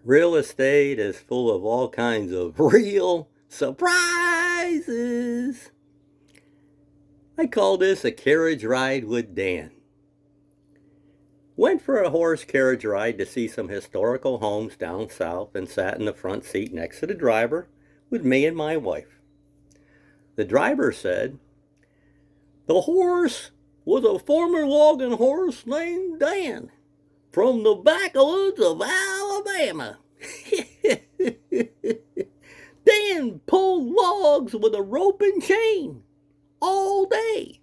Real estate is full of all kinds of real surprises. I call this a carriage ride with Dan. Went for a horse carriage ride to see some historical homes down south and sat in the front seat next to the driver with me and my wife. The driver said, "The horse was a former logging horse named Dan from the backwoods of Alabama. Dan pulled logs with a rope and chain all day."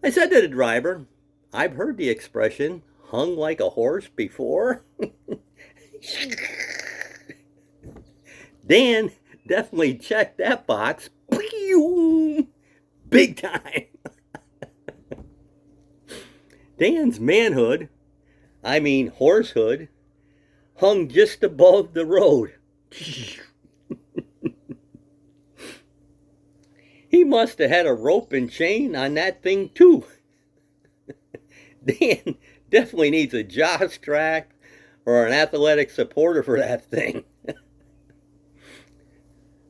I said to the driver, "I've heard the expression hung like a horse before." Dan definitely checked that box. Big time. Dan's manhood, I mean horsehood, hung just above the road. He must have had a rope and chain on that thing too. Dan definitely needs a jaw strap or an athletic supporter for that thing.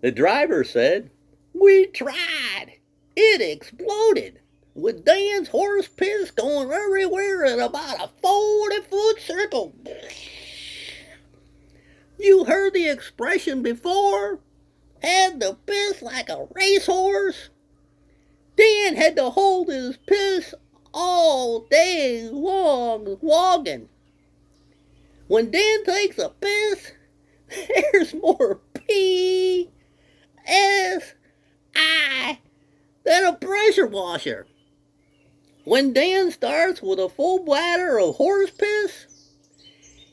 The driver said, "We tried. It exploded, with Dan's horse piss going everywhere in about a 40-foot circle." You heard the expression before? Had the piss like a racehorse? Dan had to hold his piss all day long logging. When Dan takes a piss, there's more P-S-I than a pressure washer. When Dan starts with a full bladder of horse piss,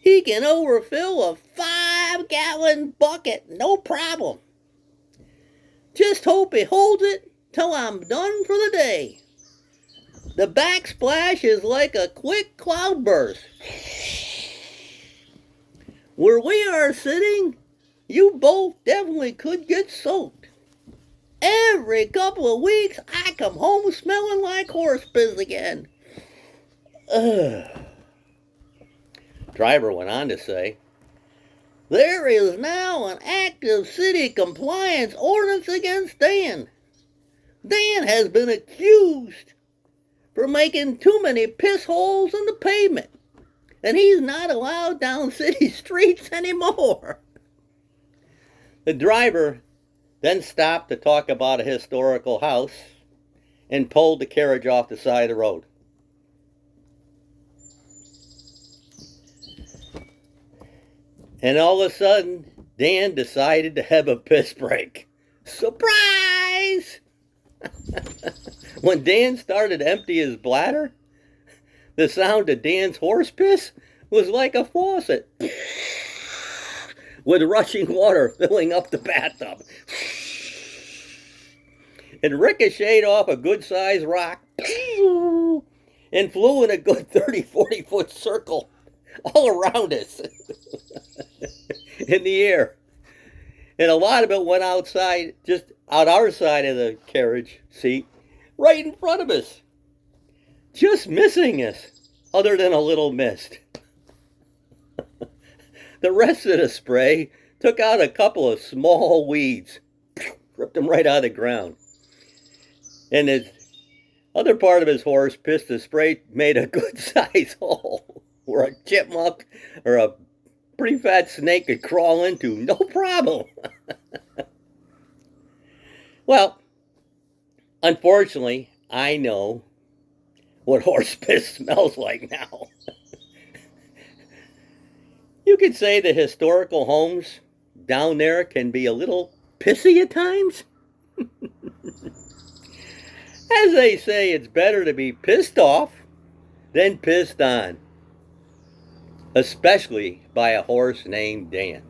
he can overfill a 5-gallon bucket, no problem. Just hope he holds it till I'm done for the day. The backsplash is like a quick cloudburst. Where we are sitting, you both definitely could get soaked. Every couple of weeks, I come home smelling like horse piss again. Driver went on to say, "There is now an active city compliance ordinance against Dan. Dan has been accused for making too many piss holes in the pavement, and he's not allowed down city streets anymore." The driver then stopped to talk about a historical house and pulled the carriage off the side of the road. And all of a sudden, Dan decided to have a piss break. Surprise! When Dan started to empty his bladder, the sound of Dan's horse piss was like a faucet, with rushing water filling up the bathtub. It ricocheted off a good-sized rock and flew in a good 30-40-foot circle all around us in the air. And a lot of it went outside, just out our side of the carriage seat, right in front of us, just missing us, other than a little mist. The rest of the spray took out a couple of small weeds, ripped them right out of the ground. And the other part of his horse piss, the spray made a good-sized hole where a chipmunk or a pretty fat snake could crawl into, no problem. Well, unfortunately, I know what horse piss smells like now. You could say the historical homes down there can be a little pissy at times. As they say, it's better to be pissed off than pissed on, especially by a horse named Dan.